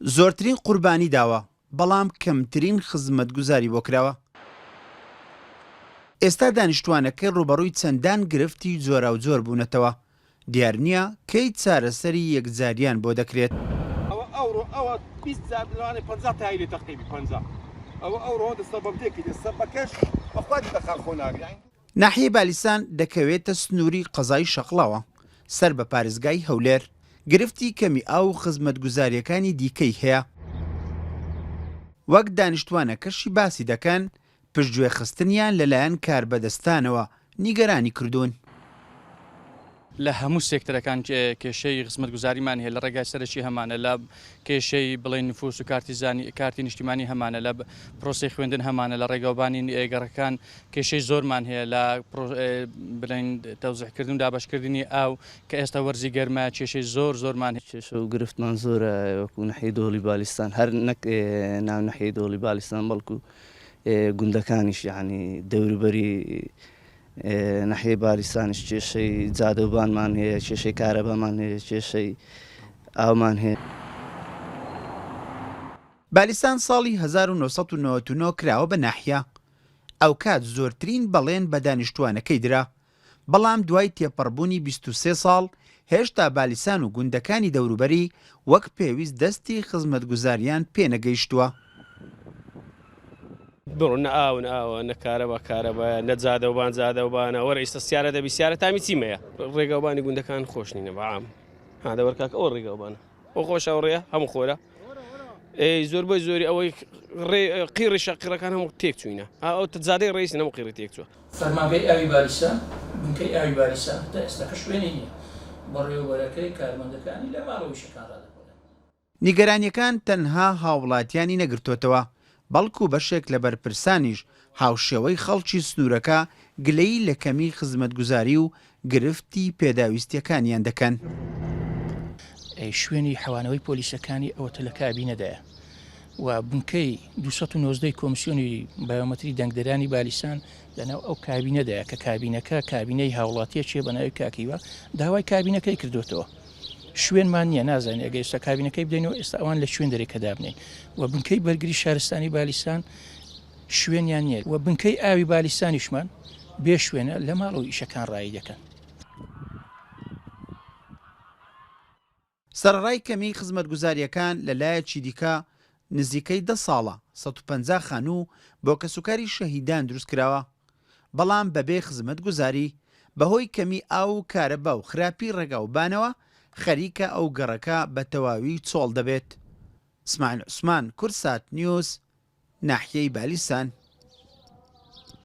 زۆرترین قوربانی داوە بەڵام کەمترین خزمەتگوزاری بۆ کراوە. ئێستا دانیشتوانەکەی ڕوبەڕووی چەندان گرفتی جۆرا و جۆر بوونەتەوە. دیار نییە کەی چارەسەری یەکجاریان بۆ دەکرێت. ئەوە 50 تایلی تەقریبی 50 ئەوڕۆ دەستە بەمتێکی دەستە بەکەش بەخوات دەخان خۆ ناگرین. ناحیەی بالیسان دەکەوێتە سنووری قەزای شەقڵاوە سەر بە پارێزگای هەولێر. گرفتی کەمی ئاو خزمەتگوزاریەکانی دیکەی هەیە. وەک دانیشتوانەکەشی باسی دەکەن پشتگوێ خستنیان لەلایەن کاربەدەستانەوە نیگەرانی کردوون. لە هەموو سێکتەرەکان کێشەی خزمەتگوزاریمان هەیە لە ڕێگای سەرەکی هەمانە لە کێشەی بڵێن نفوس و کارتی نیشتیمانی هەمانە لە پرۆسی خوێندن هەمانە لە ڕێگەوبانی ئێگەڕەکان کێشەی زۆرمان هەیە لە بڵێن تەوزیحکردن و دابەشکردنی ئاو کە ئێستا وەرزی گەرمە کێشەی زۆرمان کێشە و گرفتمان زۆرە وەکو نەحیەی دۆڵی بالیستان هەر نەک ناو نەحیەی دۆڵی بالیستان بەڵکو گوندەکانیش یعنی دەوروبەری نەحیەی بالیستانیش کێشەی جادەوبانمان هەیە کێشەی کارەبامان هەیە کێشەی ئاومان هەیە. بالیستان ساڵی 1999 کراوە بە ناحیە. ئەو کات زۆرترین بەڵێن بە دانیشتوانەکەی درا بەڵام دوای تێپەڕبوونی 23 ساڵ هێشتا بالیسان و گوندەکانی دەوروبەری وەک پێویست دەستی خزمەتگوزاریان پێنەگەیشتووە. بڕ نە ئاون ئاوە نەکارەبە کارەبە نەجادەوبان جادەوبانە وەرە ئێستا سیارە دەبی سیارە تامی چیمەیە ڕێگەوبانی گوندەکان خۆش نینە بەعام هادەوەرکاک ئەو ڕێگەوبانە ئەو خۆشە ڕێە هەموو خۆرە زۆر بەی زۆری ئەوەی قیڕی شەقیڕەکان هەموو تێک چوینە ئەو تجادەی ڕێیسی هەموو قیڕی تێک چووە. فەرمانگەی ئاوی بالیسان بنکەی ئاوی بالیسان تا ئێستاکە شوێنی نییە بەڕێوەبەرەکەی کارمەندەکانی لە ماڵەوەی شەکان ڕادەبوونە. نیگەرانیەکان تەنها هاوڵاتیانی نەگرتوتەوە بەڵکو بەشێک لە بەرپرسانیش هاوشێوەی خەڵکی سنوورەکە گلەی لە کەمی خزمەتگوزاری و گرفتی پێداویستیەکانیان دەکەن. شوێنی حەوانەوەی پۆلیسەکانی ئەوەتە لە کابینەدایە و بنکەی 290 کۆمسیۆنی بایۆمەتری دەنگدەرانی بالیسان لەناو ئەو کابینەدایە کە کابینەکە کابینەی هاوڵاتیە چێ بەناوی کاکیوە داوای کابینەکەی کردوتەوە. شوێنمان نییە نازانێت ئەگەر ئێستا کابینەکەی بدەینەوە ئێستا ئەوان لە شوێن دەرێکەدا بنین و بنکەی بەرگری شارستانی بالیسان شوێنیان نییە و بنکەی ئاوی بالیسانیشمان بێ شوێنە لە ماڵەوە ئیشەکان ڕایی دەکەن. سەرڕای کەمی خزمەتگوزاریەکان لەلایەکی دیکە نزیکەی 10 ساڵە 150 خانوو بۆ کەسوکاری شەهیدان دروست کراوە بەڵام بەبێ خزمەتگوزاری بەهۆی کەمی ئاو و کارەبا و خراپی ڕێگاوبانەوە خەریکە ئەو گەڕەکە بە تەواوی چۆڵ دەبێت. ئیسماعیل عوسمان، کورسات نیوز، ناحیەی بالیسان.